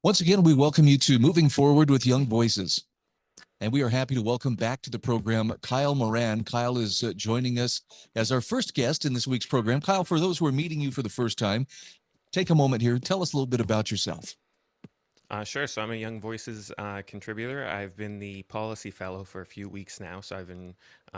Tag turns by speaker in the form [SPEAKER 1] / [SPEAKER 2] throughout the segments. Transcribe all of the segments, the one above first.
[SPEAKER 1] Once again, we welcome you to Moving Forward with Young Voices. And we are happy to welcome back to the program Kyle Moran. Kyle is joining us as our first guest in this week's program. Kyle, for those who are meeting you for the first time, take a moment here. Tell us a little bit about yourself.
[SPEAKER 2] Sure. So I'm a Young Voices contributor. I've been the policy fellow for a few weeks now, so I've been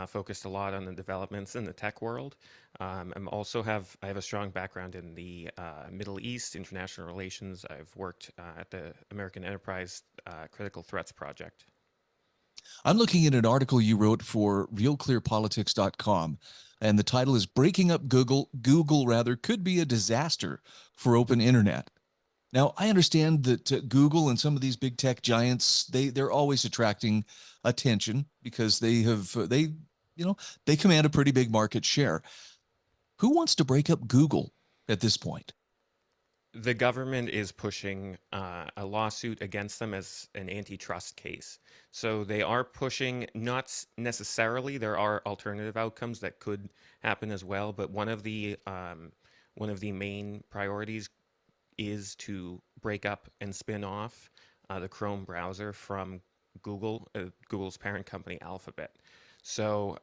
[SPEAKER 2] focused a lot on the developments in the tech world. I have a strong background in the Middle East, international relations. I've worked at the American Enterprise Critical Threats Project.
[SPEAKER 1] I'm looking at an article you wrote for realclearpolitics.com, and the title is Breaking Up Google. Google, rather, could be a disaster for open internet. Now, I understand that Google and some of these big tech giants, they're always attracting attention because they command a pretty big market share. Who wants to break up Google at this point?
[SPEAKER 2] The government is pushing a lawsuit against them as an antitrust case. So they are pushing, not necessarily, there are alternative outcomes that could happen as well, but one of the main priorities is to break up and spin off the Chrome browser from Google's parent company, Alphabet. So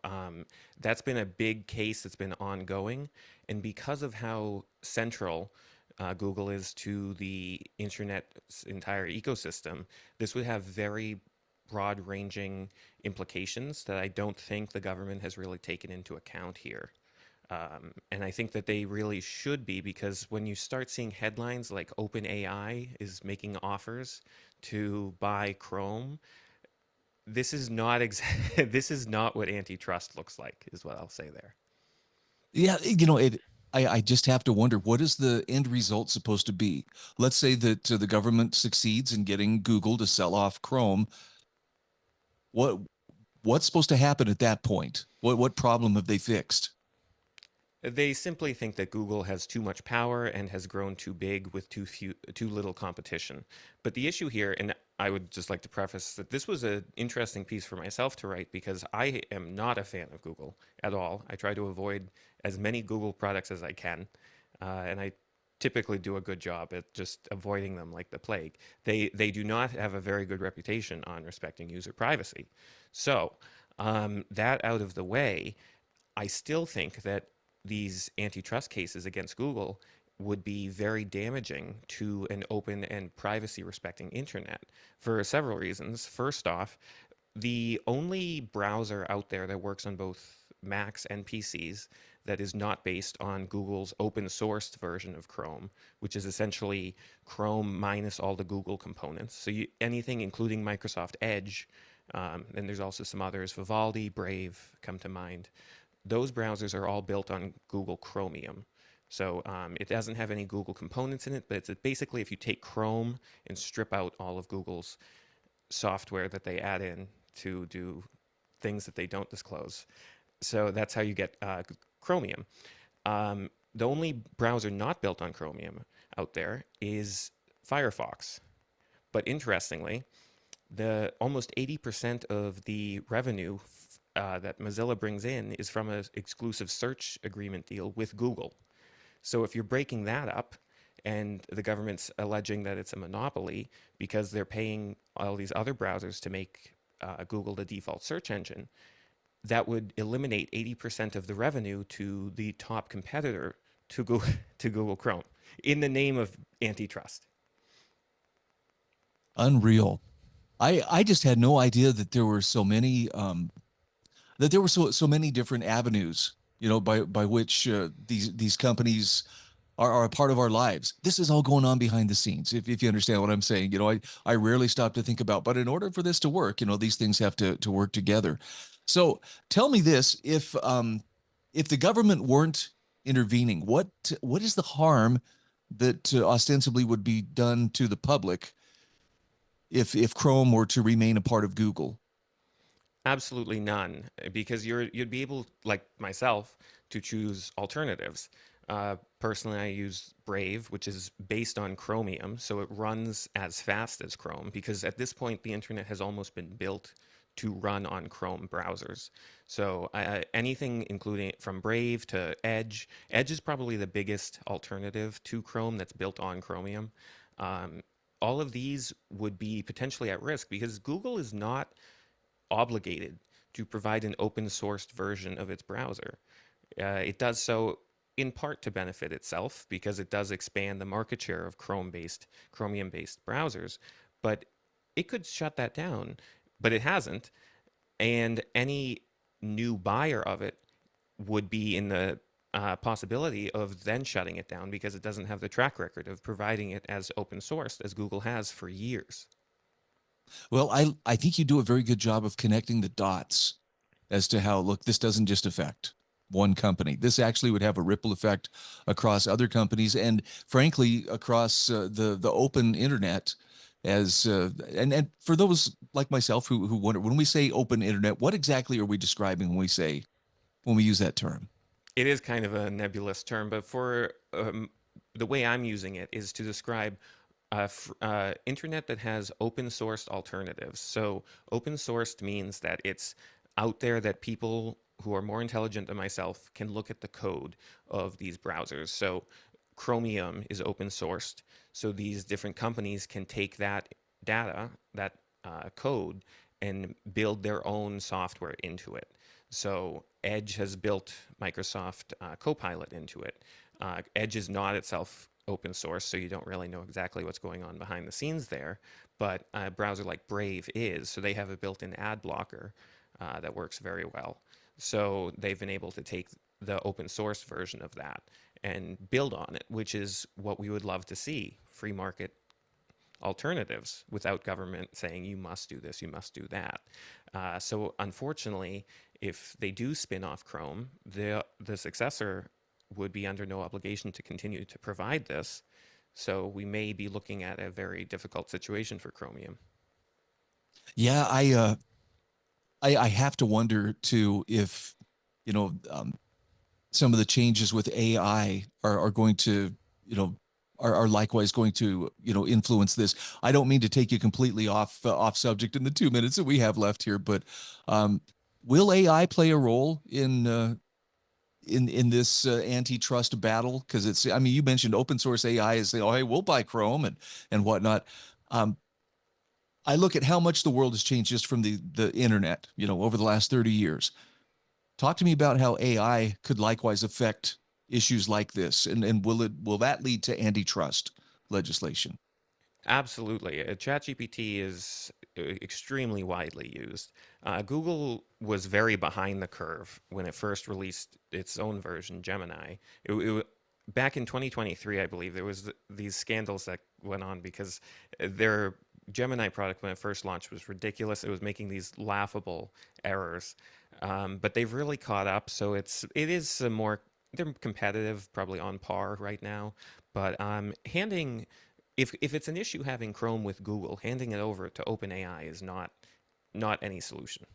[SPEAKER 2] that's been a big case that's been ongoing. And because of how central Google is to the internet's entire ecosystem, this would have very broad ranging implications that I don't think the government has really taken into account here. And I think that they really should be, because when you start seeing headlines like OpenAI is making offers to buy Chrome, this is not this is not what antitrust looks like, is what I'll say there.
[SPEAKER 1] Yeah, I just have to wonder, what is the end result supposed to be? Let's say that the government succeeds in getting Google to sell off Chrome. What what's supposed to happen at that point? What problem have they fixed?
[SPEAKER 2] They simply think that Google has too much power and has grown too big with too little competition. But the issue here, and I would just like to preface that this was an interesting piece for myself to write, because I am not a fan of Google at all. I try to avoid as many Google products as I can, and I typically do a good job at just avoiding them like the plague. They do not have a very good reputation on respecting user privacy. So that out of the way, I still think that these antitrust cases against Google would be very damaging to an open and privacy respecting internet for several reasons. First off, the only browser out there that works on both Macs and PCs that is not based on Google's open sourced version of Chrome, which is essentially Chrome minus all the Google components. So anything including Microsoft Edge, and there's also some others, Vivaldi, Brave come to mind. Those browsers are all built on Google Chromium. So it doesn't have any Google components in it, but it's basically, if you take Chrome and strip out all of Google's software that they add in to do things that they don't disclose. So that's how you get Chromium. The only browser not built on Chromium out there is Firefox. But interestingly, the almost 80% of the revenue that Mozilla brings in is from an exclusive search agreement deal with Google. So if you're breaking that up, and the government's alleging that it's a monopoly because they're paying all these other browsers to make Google the default search engine, that would eliminate 80% of the revenue to the top competitor to to Google Chrome in the name of antitrust.
[SPEAKER 1] Unreal. I just had no idea that there were so many so many different avenues, by which these companies are a part of our lives. This is all going on behind the scenes, if you understand what I'm saying. I rarely stop to think about, but in order for this to work, these things have to work together. So tell me this, if the government weren't intervening, what is the harm that ostensibly would be done to the public if Chrome were to remain a part of Google?
[SPEAKER 2] Absolutely none, because you'd be able, like myself, to choose alternatives. Personally, I use Brave, which is based on Chromium, so it runs as fast as Chrome, because at this point, the internet has almost been built to run on Chrome browsers. So anything including from Brave to Edge. Edge is probably the biggest alternative to Chrome that's built on Chromium. Um, all of these would be potentially at risk because Google is not obligated to provide an open sourced version of its browser. It does so in part to benefit itself because it does expand the market share of Chromium based browsers, but it could shut that down, but it hasn't. And any new buyer of it would be in the possibility of then shutting it down because it doesn't have the track record of providing it as open sourced as Google has for years.
[SPEAKER 1] Well, I think you do a very good job of connecting the dots as to how, look, this doesn't just affect one company. This actually would have a ripple effect across other companies and frankly across the open internet as and for those like myself who wonder, when we say open internet, what exactly are we describing when we use that term?
[SPEAKER 2] It is kind of a nebulous term, but for the way I'm using it is to describe internet that has open sourced alternatives. So open sourced means that it's out there that people who are more intelligent than myself can look at the code of these browsers. So Chromium is open sourced. So these different companies can take that data, that code, and build their own software into it. So Edge has built Microsoft Copilot into it. Edge is not itself open source, so you don't really know exactly what's going on behind the scenes there. But a browser like Brave is, so they have a built-in ad blocker that works very well. So they've been able to take the open source version of that and build on it, which is what we would love to see: free market alternatives without government saying you must do this, you must do that. So unfortunately, if they do spin off Chrome, the successor would be under no obligation to continue to provide this. So we may be looking at a very difficult situation for Chromium.
[SPEAKER 1] Yeah, I have to wonder too if you know some of the changes with AI are going to, you know, are likewise going to, you know, influence this. I don't mean to take you completely off subject in the 2 minutes that we have left here, but um, will AI play a role in this antitrust battle? Because it's, I mean, you mentioned open source AI is, oh, hey, we'll buy Chrome and whatnot. Um, I look at how much the world has changed just from the internet, you know, over the last 30 years. Talk to me about how AI could likewise affect issues like this, and will that lead to antitrust legislation?
[SPEAKER 2] Absolutely. ChatGPT is extremely widely used. Google was very behind the curve when it first released its own version, Gemini. Back in 2023, I believe, there was these scandals that went on because their Gemini product, when it first launched, was ridiculous. It was making these laughable errors, but they've really caught up. So it is a more they're competitive, probably on par right now. But handing if it's an issue having Chrome with Google, handing it over to OpenAI is not any solution.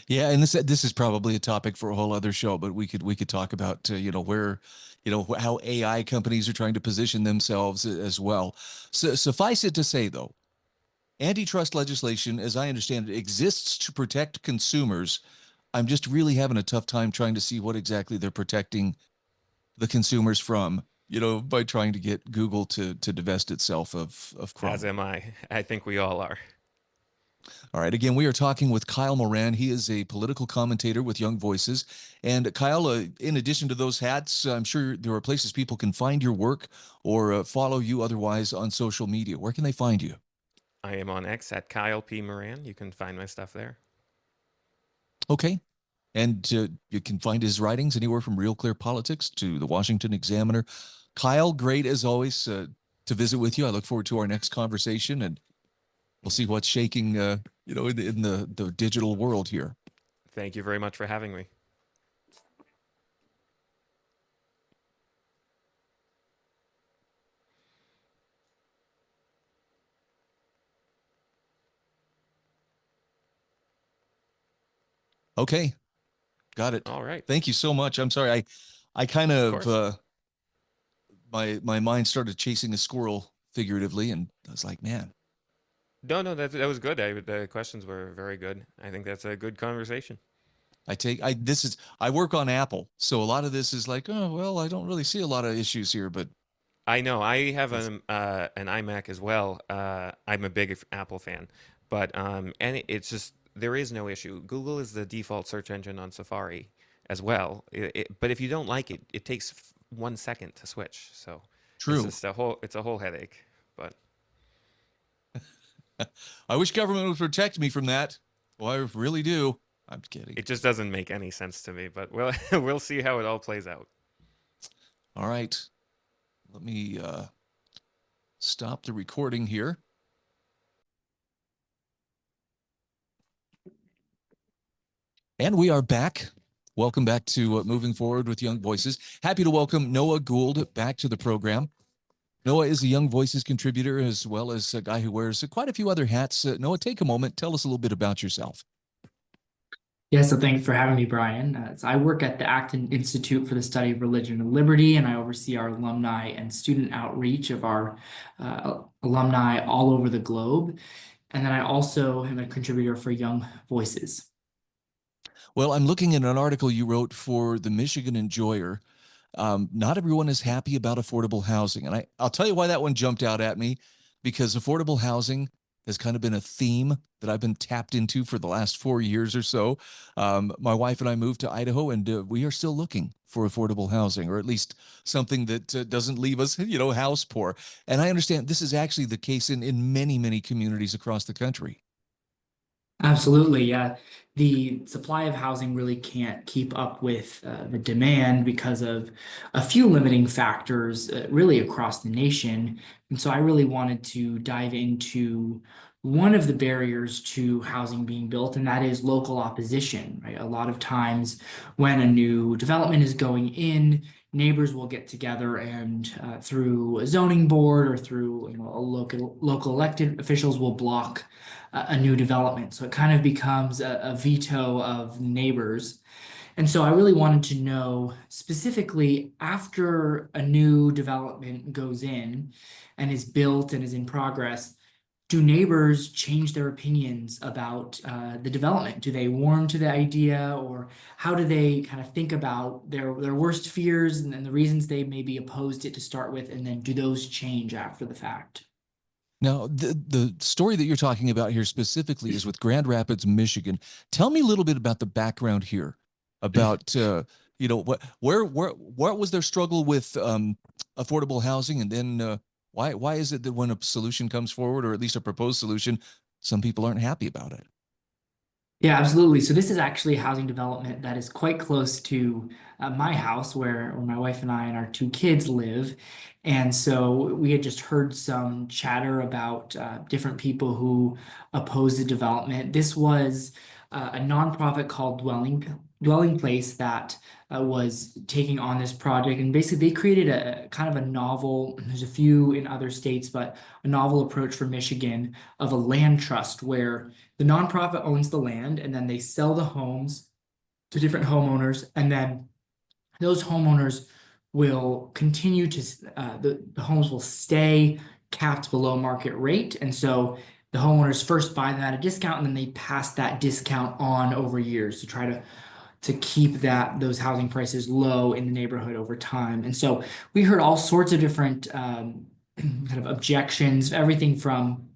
[SPEAKER 1] Yeah, and this is probably a topic for a whole other show, but we could talk about you know where you know how AI companies are trying to position themselves as well. So, suffice it to say, though, antitrust legislation, as I understand it, exists to protect consumers. I'm just really having a tough time trying to see what exactly they're protecting the consumers from, you know, by trying to get Google to divest itself of
[SPEAKER 2] As
[SPEAKER 1] Chrome.
[SPEAKER 2] am I. I think we all are.
[SPEAKER 1] All right. Again, we are talking with Kyle Moran. He is a political commentator with Young Voices. And Kyle, in addition to those hats, I'm sure there are places people can find your work or follow you otherwise on social media. Where can they find you?
[SPEAKER 2] I am on X at Kyle P. Moran. You can find my stuff there.
[SPEAKER 1] Okay. And you can find his writings anywhere from Real Clear Politics to the Washington Examiner. Kyle, great as always to visit with you. I look forward to our next conversation, and we'll see what's shaking, you know, in the digital world here.
[SPEAKER 2] Thank you very much for having me.
[SPEAKER 1] Okay, got it.
[SPEAKER 2] All right.
[SPEAKER 1] Thank you so much. I'm sorry, I kind
[SPEAKER 2] Of
[SPEAKER 1] of
[SPEAKER 2] course.
[SPEAKER 1] my mind started chasing a squirrel figuratively, and I was like, man,
[SPEAKER 2] No, no, that was good. The questions were very good. I think that's a good conversation.
[SPEAKER 1] I this is I work on Apple, so a lot of this is like, oh well, I don't really see a lot of issues here, but
[SPEAKER 2] I know. I have
[SPEAKER 1] Yes.
[SPEAKER 2] an iMac as well. I'm a big Apple fan, but it's just there is no issue. Google is the default search engine on Safari as well. But if you don't like it, it takes 1 second to switch. So it's
[SPEAKER 1] True.
[SPEAKER 2] just a whole headache. But
[SPEAKER 1] I wish government would protect me from that. Well, I really do. I'm kidding.
[SPEAKER 2] it just doesn't make any sense to me. But we'll we'll see how it all plays out.
[SPEAKER 1] All right. Let me stop the recording here. And we are back. Welcome back to Moving Forward with Young Voices. Happy to welcome Noah Gould back to the program. Noah is a Young Voices contributor as well as a guy who wears quite a few other hats. Noah, take a moment. Tell us a little bit about yourself.
[SPEAKER 3] Yeah, so thanks for having me, Brian. So I work at the Acton Institute for the Study of Religion and Liberty, and I oversee our alumni and student outreach of our alumni all over the globe. And then I also am a contributor for Young Voices.
[SPEAKER 1] Well, I'm looking at an article you wrote for the Michigan Enjoyer. Not everyone is happy about affordable housing. And I'll tell you why that one jumped out at me, because affordable housing has kind of been a theme that I've been tapped into for the last 4 years or so. My wife and I moved to Idaho, and we are still looking for affordable housing, or at least something that doesn't leave us, house poor. And I understand this is actually the case in many, many communities across the country.
[SPEAKER 3] Absolutely, yeah. The supply of housing really can't keep up with the demand because of a few limiting factors, really across the nation. And so I really wanted to dive into one of the barriers to housing being built, and that is local opposition, right? A lot of times when a new development is going in, neighbors will get together and through a zoning board or through a local elected officials will block a new development. So it kind of becomes a veto of neighbors. And so I really wanted to know specifically after a new development goes in and is built and is in progress, do neighbors change their opinions about the development? Do they warm to the idea, or how do they kind of think about their worst fears and the reasons they maybe opposed it to start with, and then do those change after the fact?
[SPEAKER 1] Now, the story that you're talking about here specifically is with Grand Rapids, Michigan. Tell me a little bit about the background here, about what was their struggle with affordable housing, and then why is it that when a solution comes forward, or at least a proposed solution, some people aren't happy about it?
[SPEAKER 3] Yeah, absolutely. So this is actually a housing development that is quite close to my house where my wife and I and our two kids live. And so we had just heard some chatter about different people who oppose the development. This was a nonprofit called Dwelling Place that was taking on this project. And basically they created a kind of a novel, there's a few in other states, but a novel approach for Michigan of a land trust where the nonprofit owns the land and then they sell the homes to different homeowners, and then those homeowners will continue to the homes will stay capped below market rate, and so the homeowners first buy them at a discount and then they pass that discount on over years to try to keep those housing prices low in the neighborhood over time. And so we heard all sorts of different kind of objections, everything from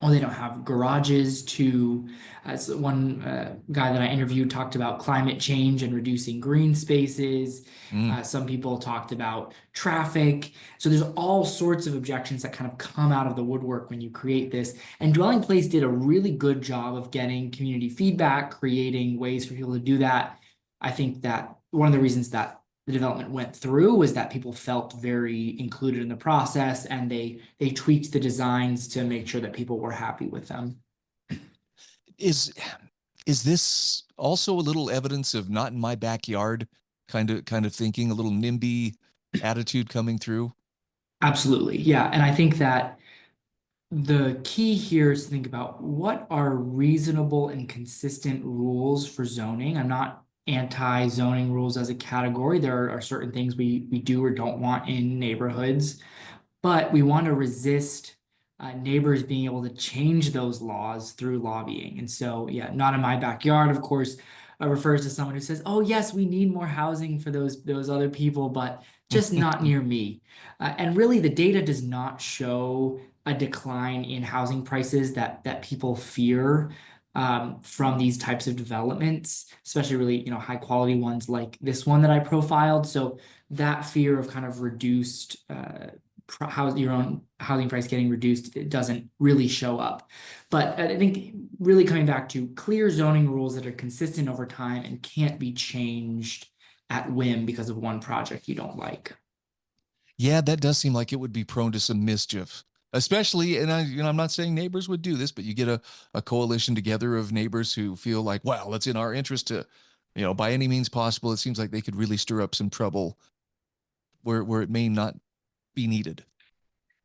[SPEAKER 3] oh, they don't have garages to, as one guy that I interviewed talked about climate change and reducing green spaces.
[SPEAKER 1] Mm.
[SPEAKER 3] Some people talked about traffic. So there's all sorts of objections that kind of come out of the woodwork when you create this. And Dwelling Place did a really good job of getting community feedback, creating ways for people to do that. I think that one of the reasons that the development went through was that people felt very included in the process, and they tweaked the designs to make sure that people were happy with them.
[SPEAKER 1] Is is this also a little evidence of not in my backyard kind of thinking, a little NIMBY attitude coming through?
[SPEAKER 3] Absolutely. Yeah. And I think that the key here is to think about what are reasonable and consistent rules for zoning. I'm not anti-zoning rules as a category. There are certain things we do or don't want in neighborhoods, but we want to resist neighbors being able to change those laws through lobbying. And so, yeah, not in my backyard, of course, refers to someone who says, "Oh, yes, we need more housing for those other people," but just not near me. And really, the data does not show a decline in housing prices that people fear from these types of developments, especially really, high quality ones like this one that I profiled. So that fear of kind of reduced your own housing price getting reduced, it doesn't really show up. But I think really coming back to clear zoning rules that are consistent over time and can't be changed at whim because of one project you don't like.
[SPEAKER 1] Yeah, that does seem like it would be prone to some mischief, especially, and I'm not saying neighbors would do this, but you get a coalition together of neighbors who feel like, well, it's in our interest to, by any means possible. It seems like they could really stir up some trouble where it may not be needed.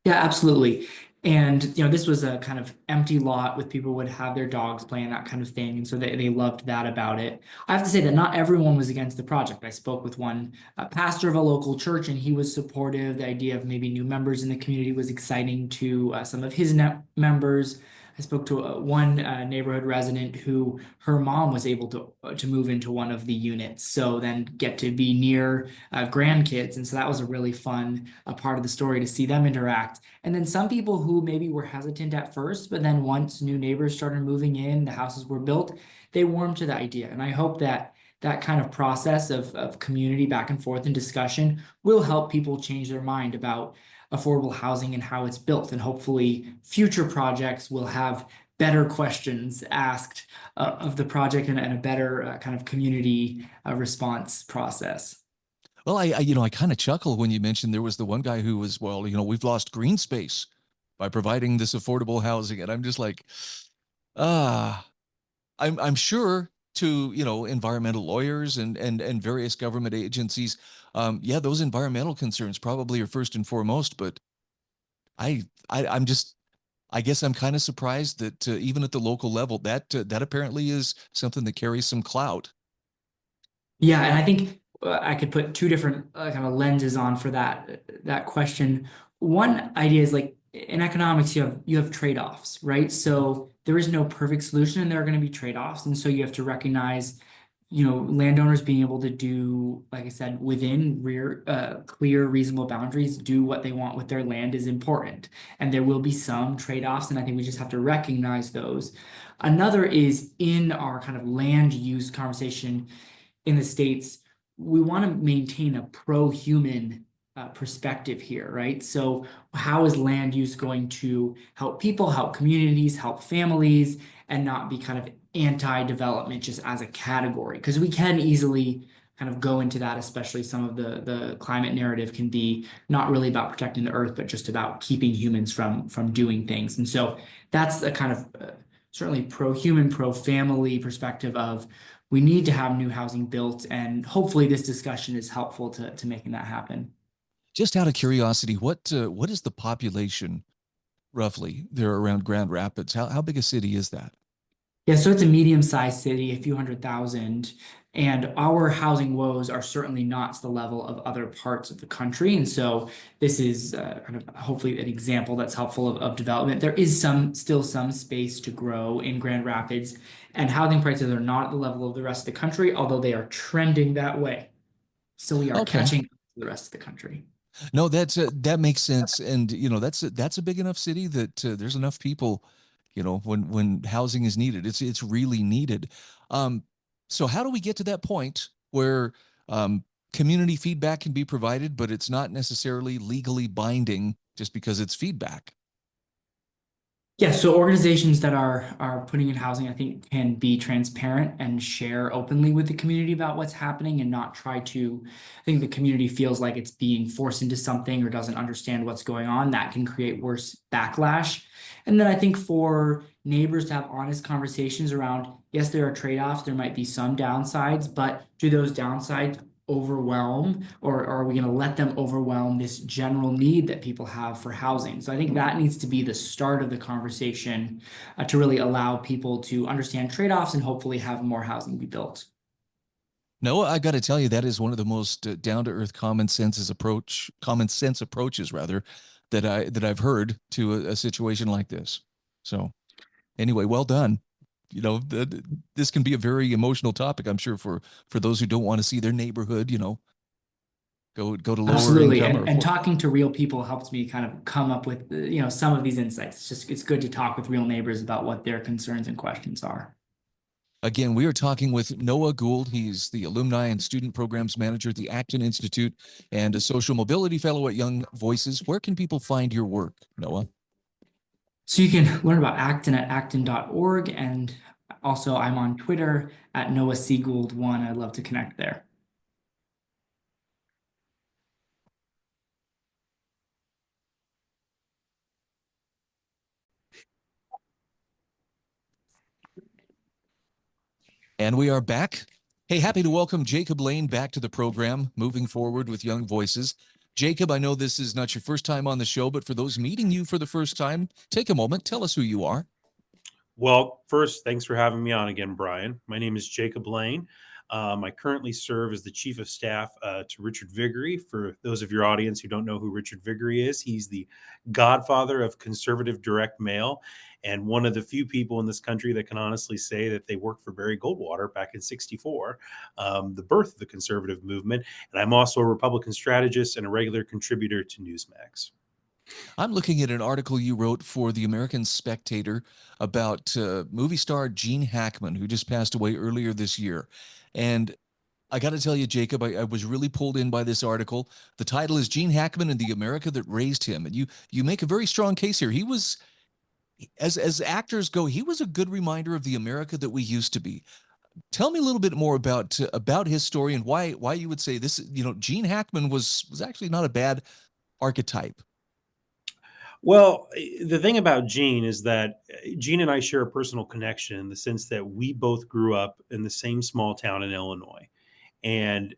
[SPEAKER 3] Yeah, absolutely. And this was a kind of empty lot with people would have their dogs playing, that kind of thing. And so they loved that about it. I have to say that not everyone was against the project. I spoke with one pastor of a local church, and he was supportive. The idea of maybe new members in the community was exciting to some of his members. I spoke to one neighborhood resident who her mom was able to move into one of the units, so then get to be near grandkids, and so that was a really fun part of the story to see them interact. And then some people who maybe were hesitant at first, but then once new neighbors started moving in, the houses were built, they warmed to the idea. And I hope that that kind of process of community back and forth and discussion will help people change their mind about affordable housing and how it's built. And hopefully future projects will have better questions asked of the project and a better kind of community response process.
[SPEAKER 1] Well, I kind of chuckle when you mentioned there was the one guy who was, well, we've lost green space by providing this affordable housing. And I'm just like, ah, I'm sure to, environmental lawyers and various government agencies, yeah, those environmental concerns probably are first and foremost, but I'm just, I guess I'm kind of surprised that even at the local level, that apparently is something that carries some clout.
[SPEAKER 3] Yeah, and I think I could put two different kind of lenses on for that question. One idea is like in economics, you have trade-offs, right? So there is no perfect solution, and there are going to be trade-offs, and so you have to recognize, landowners being able to do, like I said, within clear, reasonable boundaries, do what they want with their land is important, and there will be some trade-offs, and I think we just have to recognize those. Another is in our kind of land use conversation in the States, we want to maintain a pro-human perspective here, right? So how is land use going to help people, help communities, help families, and not be kind of anti-development just as a category? Because we can easily kind of go into that, especially some of the climate narrative can be not really about protecting the earth, but just about keeping humans from doing things. And so that's a kind of certainly pro-human, pro-family perspective of we need to have new housing built, and hopefully this discussion is helpful to making that happen.
[SPEAKER 1] Just out of curiosity, what is the population roughly there around Grand Rapids? How big a city is that?
[SPEAKER 3] Yeah, so it's a medium-sized city, a few 100,000, and our housing woes are certainly not to the level of other parts of the country. And so this is kind of hopefully an example that's helpful of development. There is still some space to grow in Grand Rapids, and housing prices are not at the level of the rest of the country, although they are trending that way. So we are
[SPEAKER 1] Okay.
[SPEAKER 3] catching up to the rest of the country.
[SPEAKER 1] No, that makes sense, and that's a big enough city that there's enough people, when housing is needed, it's really needed. Um, so how do we get to that point where community feedback can be provided, but it's not necessarily legally binding just because it's feedback?
[SPEAKER 3] Yeah, so organizations that are putting in housing, I think, can be transparent and share openly with the community about what's happening and not try to. I think the community feels like it's being forced into something or doesn't understand what's going on. That can create worse backlash. And then I think for neighbors to have honest conversations around, yes, there are trade-offs, there might be some downsides, but do those downsides overwhelm, or are we going to let them overwhelm this general need that people have for housing? So I think that needs to be the start of the conversation to really allow people to understand trade-offs and hopefully have more housing be built.
[SPEAKER 1] No, I got to tell you, that is one of the most down to earth common sense approaches rather that I've heard to a situation like this. So anyway, well done. This can be a very emotional topic, I'm sure, for those who don't want to see their neighborhood, go to lower
[SPEAKER 3] Absolutely.
[SPEAKER 1] income or
[SPEAKER 3] And
[SPEAKER 1] afford.
[SPEAKER 3] talking to real people helps me kind of come up with, some of these insights. It's good to talk with real neighbors about what their concerns and questions are.
[SPEAKER 1] Again, we are talking with Noah Gould. He's the Alumni and Student Programs Manager at the Acton Institute and a Social Mobility Fellow at Young Voices. Where can people find your work, Noah?
[SPEAKER 3] So you can learn about Acton at acton.org. And also I'm on Twitter at Noah Gould1. I'd love to connect there.
[SPEAKER 1] And we are back. Hey, happy to welcome Jacob Lane back to the program, moving forward with Young Voices. Jacob, I know this is not your first time on the show, but for those meeting you for the first time, take a moment, tell us who you are.
[SPEAKER 4] Well, first, thanks for having me on again, Brian. My name is Jacob Lane. I currently serve as the chief of staff to Richard Viguerie. For those of your audience who don't know who Richard Viguerie is, he's the godfather of conservative direct mail and one of the few people in this country that can honestly say that they worked for Barry Goldwater back in '64, the birth of the conservative movement. And I'm also a Republican strategist and a regular contributor to Newsmax.
[SPEAKER 1] I'm looking at an article you wrote for the American Spectator about movie star Gene Hackman, who just passed away earlier this year. And I got to tell you, Jacob, I was really pulled in by this article. The title is Gene Hackman and the America That Raised Him. And you make a very strong case here. He was, as actors go, he was a good reminder of the America that we used to be. Tell me a little bit more about his story and why you would say this, Gene Hackman was actually not a bad archetype.
[SPEAKER 4] Well, the thing about Gene is that Gene and I share a personal connection in the sense that we both grew up in the same small town in Illinois. And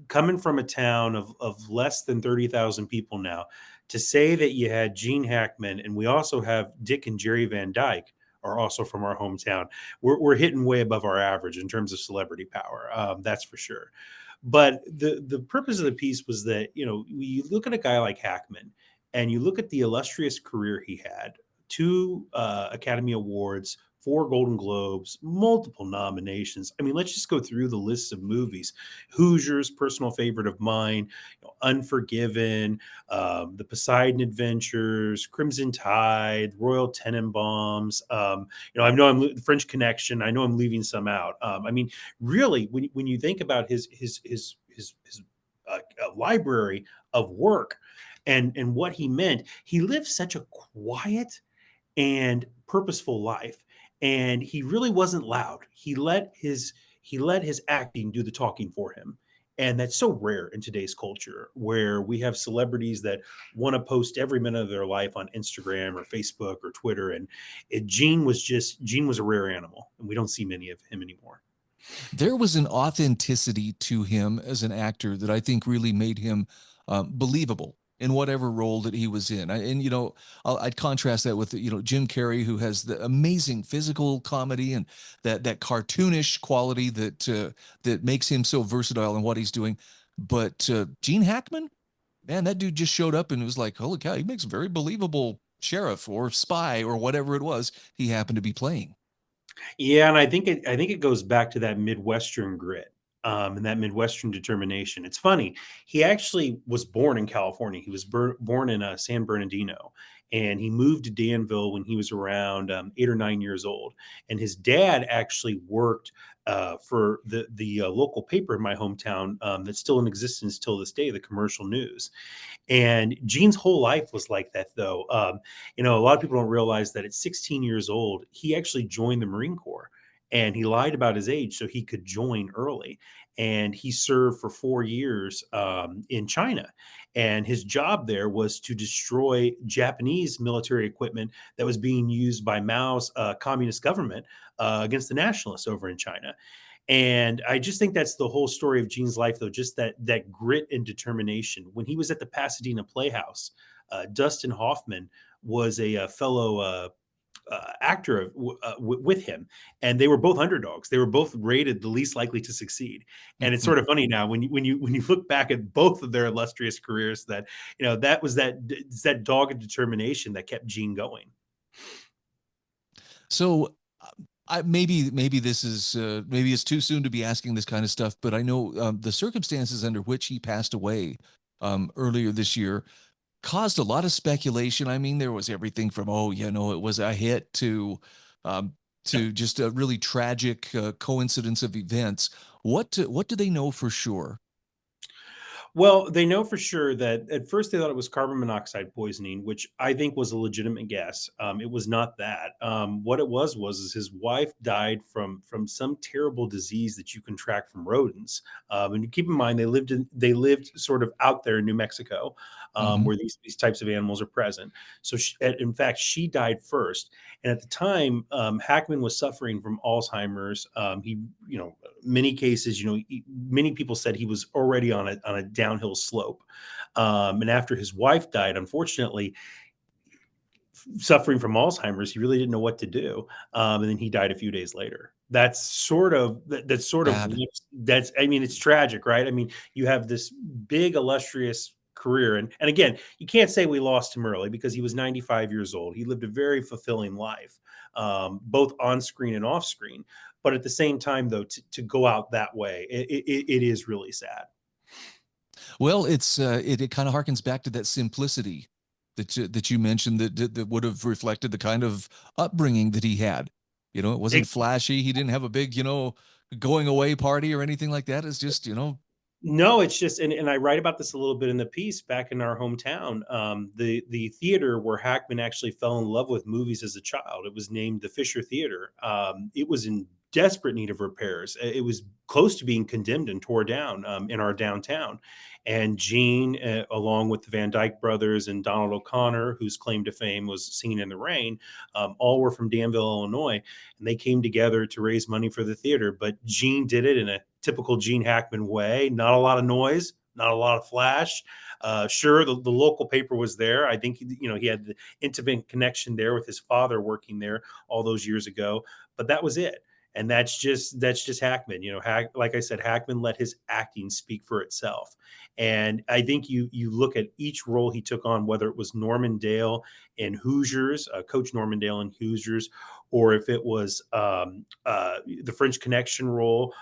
[SPEAKER 4] coming from a town of less than 30,000 people now, to say that you had Gene Hackman and we also have Dick and Jerry Van Dyke are also from our hometown, we're hitting way above our average in terms of celebrity power. That's for sure. But the purpose of the piece was that, you look at a guy like Hackman and you look at the illustrious career he had, two Academy Awards, four Golden Globes, multiple nominations. I mean, let's just go through the list of movies. Hoosiers, personal favorite of mine, Unforgiven, The Poseidon Adventures, Crimson Tide, Royal Tenenbaums. I know I'm French Connection. I know I'm leaving some out. I mean, really, when you think about his library of work and what he meant, he lived such a quiet and purposeful life, and he really wasn't loud. He let his acting do the talking for him. And that's so rare in today's culture where we have celebrities that want to post every minute of their life on Instagram or Facebook or Twitter. And Gene was a rare animal, and we don't see many of him anymore.
[SPEAKER 1] There was an authenticity to him as an actor that I think really made him believable in whatever role that he was in. I'd contrast that with Jim Carrey, who has the amazing physical comedy and that cartoonish quality that makes him so versatile in what he's doing. But Gene Hackman, man, that dude just showed up and it was like, holy cow, he makes a very believable sheriff or spy or whatever it was he happened to be playing.
[SPEAKER 4] Yeah, and I think it goes back to that Midwestern grit, and that Midwestern determination. It's funny. He actually was born in California. He was born in San Bernardino, and he moved to Danville when he was around 8 or 9 years old. And his dad actually worked for the local paper in my hometown that's still in existence till this day, the Commercial News. And Gene's whole life was like that, though. A lot of people don't realize that at 16 years old, he actually joined the Marine Corps, and he lied about his age so he could join early. And he served for 4 years in China. And his job there was to destroy Japanese military equipment that was being used by Mao's communist government against the nationalists over in China. And I just think that's the whole story of Gene's life, though, just that grit and determination. When he was at the Pasadena Playhouse, Dustin Hoffman was a fellow actor with him, and they were both underdogs. They were both rated the least likely to succeed. And it's sort of funny now when you look back at both of their illustrious careers that that was that dogged determination that kept Gene going.
[SPEAKER 1] So maybe this is maybe it's too soon to be asking this kind of stuff, but I know the circumstances under which he passed away earlier this year caused a lot of speculation. I mean, there was everything from, oh, it was a hit um, to just a really tragic coincidence of events. What do they know for sure?
[SPEAKER 4] Well, they know for sure that at first they thought it was carbon monoxide poisoning, which I think was a legitimate guess. It was not that. What it was is his wife died from some terrible disease that you contract from rodents. And keep in mind they lived sort of out there in New Mexico,
[SPEAKER 1] Hmm.
[SPEAKER 4] where these types of animals are present. So in fact, she died first. And at the time, Hackman was suffering from Alzheimer's. He, many cases, many people said he was already on a downhill slope. And after his wife died, unfortunately, suffering from Alzheimer's, he really didn't know what to do. And then he died a few days later. That's sort of
[SPEAKER 1] Bad.
[SPEAKER 4] that's. I mean, it's tragic, right? I mean, you have this big illustrious career, and again, you can't say we lost him early because he was 95 years old. He lived a very fulfilling life, both on screen and off screen. But at the same time, though, to go out that way, it is really sad.
[SPEAKER 1] Well, it kind of harkens back to that simplicity that you mentioned that would have reflected the kind of upbringing that he had. It wasn't flashy. He didn't have a big, going away party or anything like that. It's just,
[SPEAKER 4] No, it's just, and I write about this a little bit in the piece back in our hometown. The theater where Hackman actually fell in love with movies as a child. It was named the Fisher Theater. It was in desperate need of repairs. It was close to being condemned and tore down in our downtown. And Gene, along with the Van Dyke brothers and Donald O'Connor, whose claim to fame was Singing in the Rain, all were from Danville, Illinois, and they came together to raise money for the theater. But Gene did it in a typical Gene Hackman way. Not a lot of noise, not a lot of flash. Sure, the local paper was there. I think he had the intimate connection there with his father working there all those years ago, but that was it. And that's just Hackman. Like I said, Hackman let his acting speak for itself. And I think you look at each role he took on, whether it was Norman Dale in Hoosiers, Coach Norman Dale in Hoosiers, or if it was the French Connection role,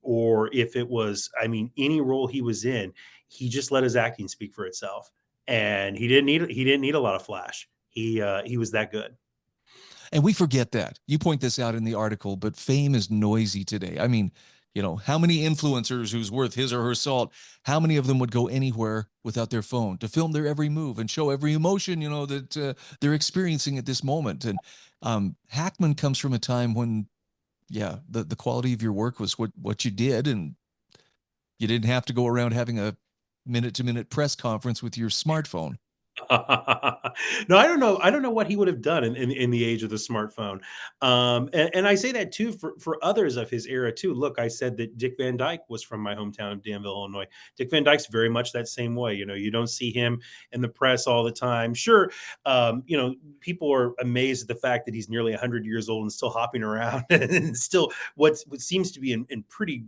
[SPEAKER 4] or if it was, I mean, any role he was in, he just let his acting speak for itself, and he didn't need a lot of flash. He was that good.
[SPEAKER 1] and we forget that. You point this out in the article, but fame is noisy today. I mean, how many influencers who's worth his or her salt, how many of them would go anywhere without their phone to film their every move and show every emotion, that they're experiencing at this moment? And Hackman comes from a time when, yeah, the quality of your work was what you did, and you didn't have to go around having a minute to minute press conference with your smartphone.
[SPEAKER 4] No, I don't know. I don't know what he would have done in the age of the smartphone. And I say that too for others of his era too. Look, I said that Dick Van Dyke was from my hometown of Danville, Illinois. Dick Van Dyke's very much that same way. You don't see him in the press all the time. Sure, people are amazed at the fact that he's nearly 100 years old and still hopping around and still what seems to be in pretty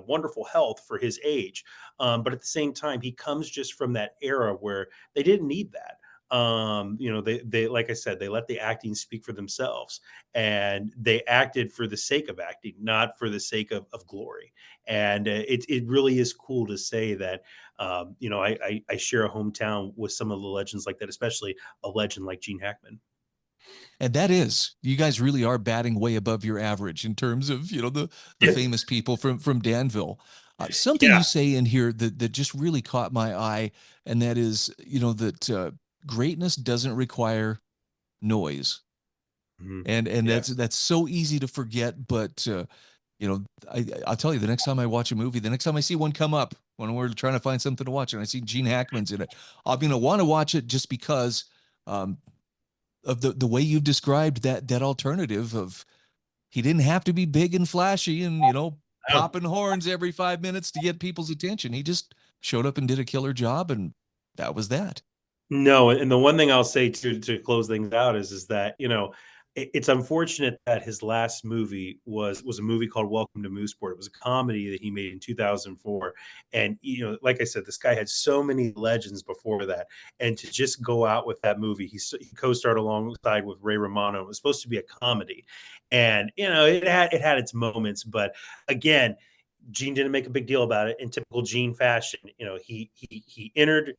[SPEAKER 4] wonderful health for his age. But at the same time, he comes just from that era where they didn't need that. They like I said, they let the acting speak for themselves, and they acted for the sake of acting, not for the sake of glory. And it really is cool to say that I share a hometown with some of the legends like that, especially a legend like Gene Hackman.
[SPEAKER 1] And you guys really are batting way above your average in terms of, the
[SPEAKER 4] Yeah.
[SPEAKER 1] famous people from Danville. Something
[SPEAKER 4] Yeah.
[SPEAKER 1] you say in here that just really caught my eye, and that is, that greatness doesn't require noise.
[SPEAKER 4] Mhm.
[SPEAKER 1] And
[SPEAKER 4] Yeah.
[SPEAKER 1] that's so easy to forget, but I'll tell you, the next time I watch a movie, the next time I see one come up when we're trying to find something to watch, and I see Gene Hackman's in it, I'm gonna want to watch it just because um, of the way you've described that alternative of he didn't have to be big and flashy and
[SPEAKER 4] Oh,
[SPEAKER 1] popping horns every 5 minutes to get people's attention. He just showed up and did a killer job, and that was that.
[SPEAKER 4] no, and the one thing I'll say to close things out is that, It's unfortunate that his last movie was a movie called Welcome to Mooseport. It was a comedy that he made in 2004, and like I said, this guy had so many legends before that, and to just go out with that movie, he co-starred alongside with Ray Romano. It was supposed to be a comedy, and it had its moments, but again, Gene didn't make a big deal about it in typical Gene fashion. He entered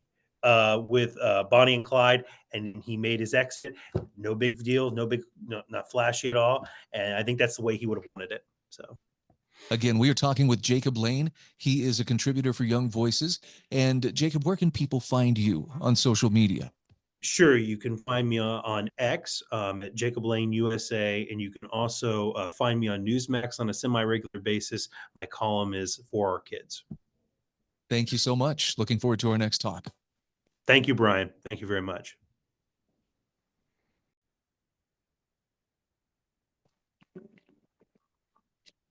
[SPEAKER 4] with Bonnie and Clyde, and he made his exit. No big deal, not flashy at all. And I think that's the way he would have wanted it. So.
[SPEAKER 1] Again, we are talking with Jacob Lane. He is a contributor for Young Voices. And Jacob, where can people find you on social media?
[SPEAKER 4] Sure, you can find me on X at Jacob Lane USA, and you can also find me on Newsmax on a semi-regular basis. My column is For Our Kids.
[SPEAKER 1] Thank you so much. Looking forward to our next talk.
[SPEAKER 4] Thank you, Brian. Thank you very much.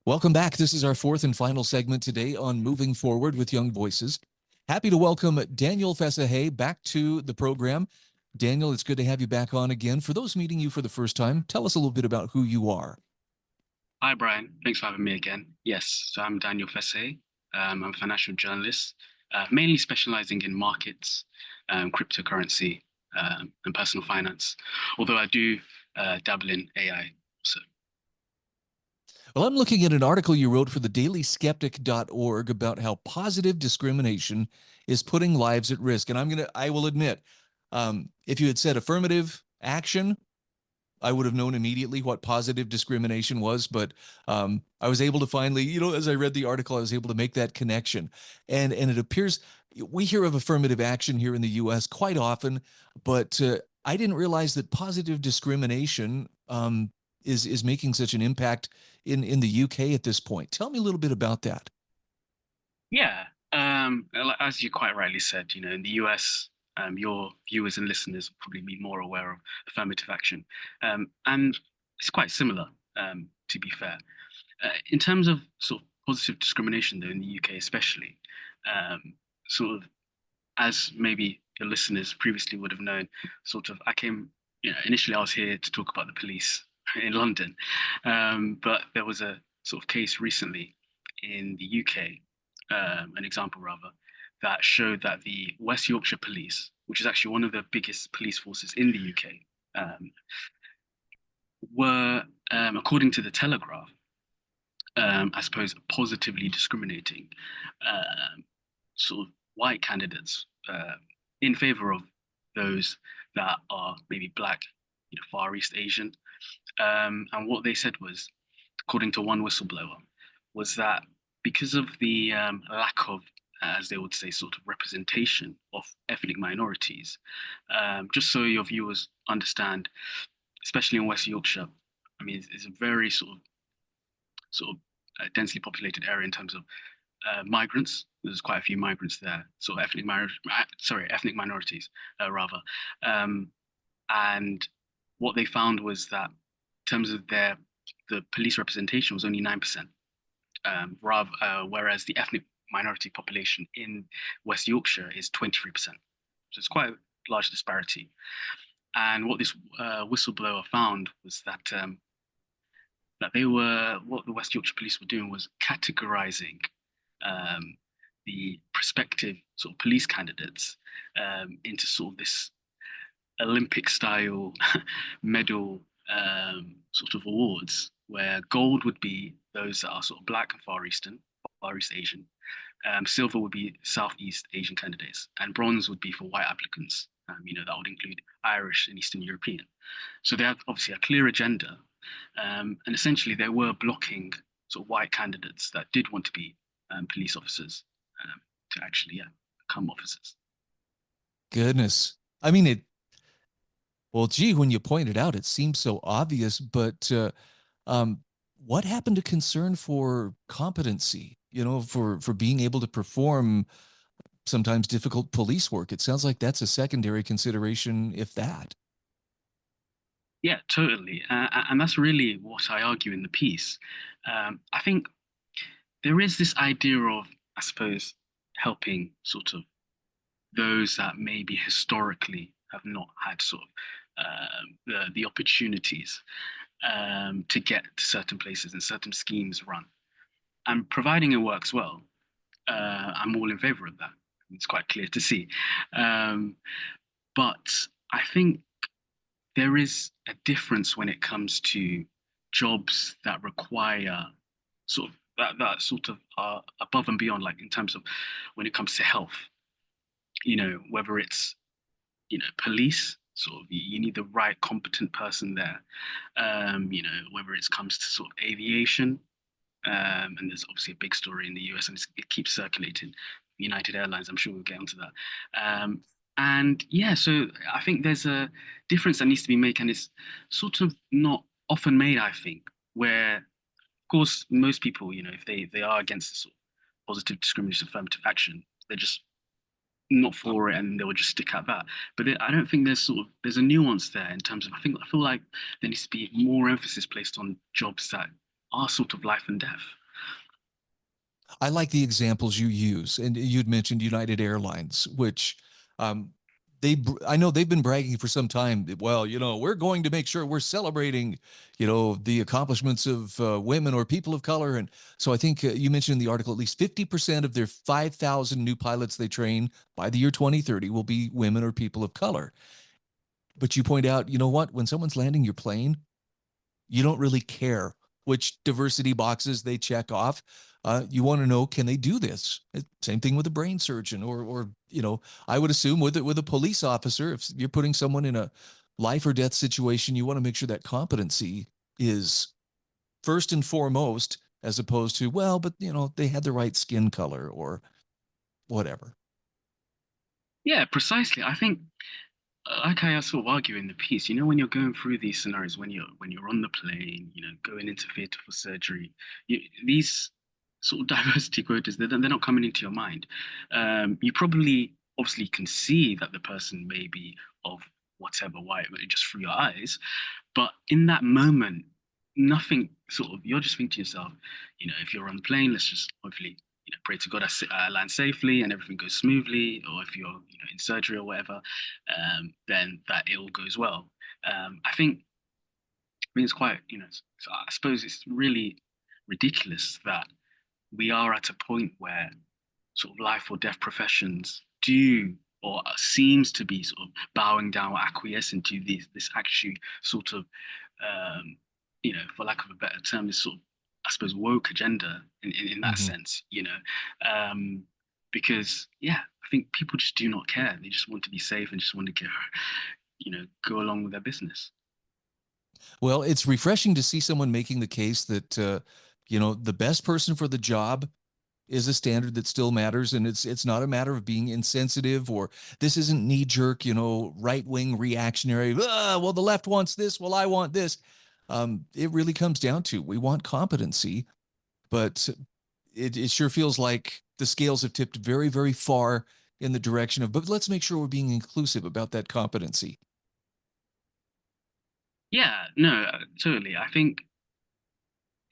[SPEAKER 1] Welcome back. This is our fourth and final segment today on Moving Forward with Young Voices. Happy to welcome Daniel Fessahaye back to the program. Daniel, it's good to have you back on again. For those meeting you for the first time, tell us a little bit about who you are.
[SPEAKER 5] Hi, Brian. Thanks for having me again. Yes, so I'm Daniel Fessahaye. I'm a financial journalist, mainly specializing in markets, cryptocurrency, and personal finance, although I do dabble in AI also.
[SPEAKER 1] Well, I'm looking at an article you wrote for the dailyskeptic.org about how positive discrimination is putting lives at risk. And I will admit, if you had said affirmative action, I would have known immediately what positive discrimination was, but I was able to finally, as I read the article, I was able to make that connection. And it appears we hear of affirmative action here in the U.S. quite often, but I didn't realize that positive discrimination is making such an impact in the UK at this point. Tell me a little bit about that.
[SPEAKER 5] Yeah, as you quite rightly said, in the US, your viewers and listeners will probably be more aware of affirmative action, and it's quite similar, to be fair. In terms of sort of positive discrimination, though, in the UK especially, sort of as maybe your listeners previously would have known, sort of initially I was here to talk about the police in London, but there was a sort of case recently in the UK, an example rather, that showed that the West Yorkshire Police, which is actually one of the biggest police forces in the UK, were, according to the Telegraph, I suppose, positively discriminating sort of white candidates in favor of those that are maybe Black, Far East Asian. And what they said was, according to one whistleblower, was that because of the lack of, as they would say, sort of representation of ethnic minorities, just so your viewers understand, especially in West Yorkshire, I mean, it's a very sort of densely populated area in terms of migrants. There's quite a few migrants there, sort of ethnic minorities, rather. And what they found was that in terms of the police representation was only 9%, whereas the ethnic minority population in West Yorkshire is 23%. So it's quite a large disparity. And what this whistleblower found was that what the West Yorkshire Police were doing was categorizing the prospective sort of police candidates into sort of this Olympic style medal sort of awards, where gold would be those that are sort of Black and Far East Asian, silver would be Southeast Asian candidates, and bronze would be for white applicants. That would include Irish and Eastern European. So they have obviously a clear agenda, and essentially they were blocking sort of white candidates that did want to be police officers to actually become officers.
[SPEAKER 1] Goodness. I mean, well, gee, when you point it out, it seems so obvious, but what happened to concern for competency, for being able to perform sometimes difficult police work? It sounds like that's a secondary consideration, if that.
[SPEAKER 5] Yeah, totally. And that's really what I argue in the piece. I think there is this idea of, I suppose, helping sort of those that maybe historically have not had sort the opportunities to get to certain places and certain schemes run. And providing it works well, I'm all in favor of that. It's quite clear to see. But I think there is a difference when it comes to jobs that require sort of that sort of above and beyond, like in terms of when it comes to health, whether it's, police, sort of you need the right competent person there, whether it comes to sort of aviation, and there's obviously a big story in the US and it keeps circulating. United Airlines, I'm sure we'll get onto that. And yeah, so I think there's a difference that needs to be made, and it's sort of not often made, I think, where, of course, most people, if they are against the sort of positive discrimination, affirmative action, they're just not for it and they will just stick at that. But I don't think there's a nuance there in terms of, I feel like there needs to be more emphasis placed on jobs that are sort of life and death.
[SPEAKER 1] I like the examples you use, and you'd mentioned United Airlines, which I know they've been bragging for some time. Well, we're going to make sure we're celebrating, the accomplishments of women or people of color. And so I think you mentioned in the article, at least 50% of their 5,000 new pilots they train by the year 2030 will be women or people of color. But you point out, what? When someone's landing your plane, you don't really care which diversity boxes they check off. You want to know, can they do this? Same thing with a brain surgeon, or I would assume with a police officer, if you're putting someone in a life or death situation, you want to make sure that competency is first and foremost, as opposed to, well, but they had the right skin color or whatever.
[SPEAKER 5] Yeah, precisely. I think, like I sort of argue in the piece, when you're going through these scenarios, when you're on the plane, going into theatre for surgery, these sort of diversity quotas, they're not coming into your mind. You probably obviously can see that the person may be of whatever white, just through your eyes, but in that moment, nothing sort of, you're just thinking to yourself, if you're on the plane, let's just hopefully pray to God I land safely and everything goes smoothly, or if you're in surgery or whatever, then that it all goes well. I think it's quite, so I suppose it's really ridiculous that we are at a point where sort of life or death professions do or seems to be sort of bowing down or acquiescing to this actually sort of, for lack of a better term, this sort of, I suppose, woke agenda in that sense, because, yeah, I think people just do not care. They just want to be safe and just want to go along with their business.
[SPEAKER 1] Well, it's refreshing to see someone making the case that, the best person for the job is a standard that still matters. And it's not a matter of being insensitive, or this isn't knee jerk, right-wing reactionary. Well, the left wants this. Well, I want this. It really comes down to, we want competency, but it sure feels like the scales have tipped very, very far in the direction of, but let's make sure we're being inclusive about that competency.
[SPEAKER 5] Yeah, no, totally. I think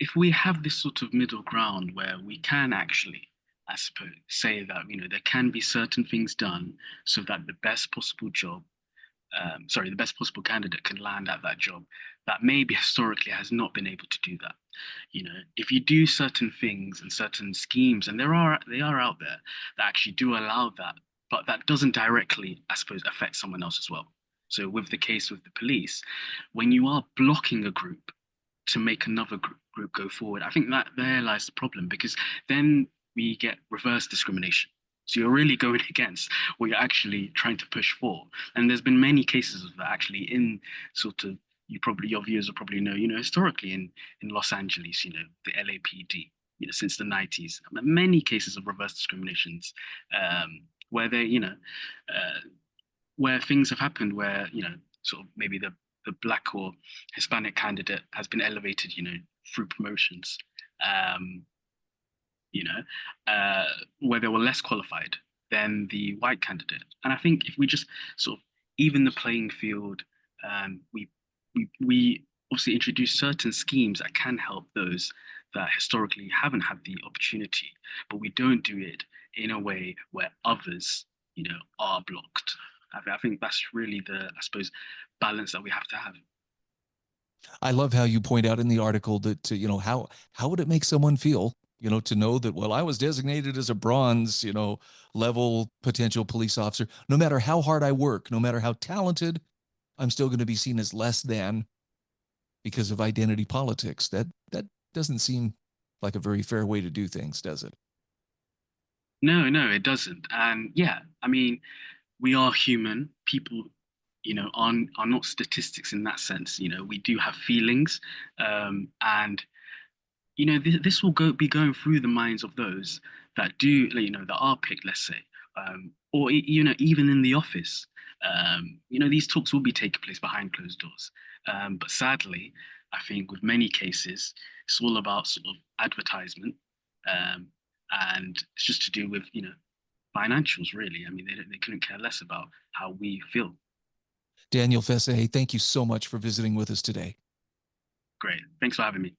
[SPEAKER 5] if we have this sort of middle ground where we can actually, I suppose, say that, there can be certain things done so that the best possible the best possible candidate can land at that job that maybe historically has not been able to do that. If you do certain things and certain schemes, and they are out there that actually do allow that, but that doesn't directly, I suppose, affect someone else as well. So with the case with the police, when you are blocking a group to make another group go forward, I think that there lies the problem, because then we get reverse discrimination. So you're really going against what you're actually trying to push for. And there's been many cases of that actually in sort of, your viewers will probably know, historically in Los Angeles, the LAPD, since the 90s, many cases of reverse discriminations, where they, where things have happened where, sort of maybe the Black or Hispanic candidate has been elevated, through promotions, where they were less qualified than the white candidate. And I think if we just sort of even the playing field, we obviously introduce certain schemes that can help those that historically haven't had the opportunity, but we don't do it in a way where others, are blocked. I think that's really the, I suppose, balance that we have to have.
[SPEAKER 1] I love how you point out in the article that, how would it make someone feel, to know that, well, I was designated as a bronze, level potential police officer. No matter how hard I work, no matter how talented, I'm still going to be seen as less than because of identity politics. That doesn't seem like a very fair way to do things, does it?
[SPEAKER 5] No, no, it doesn't. And yeah, I mean, we are human. People, are not statistics in that sense. We do have feelings, and this will be going through the minds of those that do, that are picked, let's say, or even in the office. These talks will be taking place behind closed doors. But sadly, I think with many cases, it's all about sort of advertisement, um, and it's just to do with financials. Really, I mean, they couldn't care less about how we feel.
[SPEAKER 1] Daniel Fessahaye, thank you so much for visiting with us today.
[SPEAKER 5] Great, thanks for having me.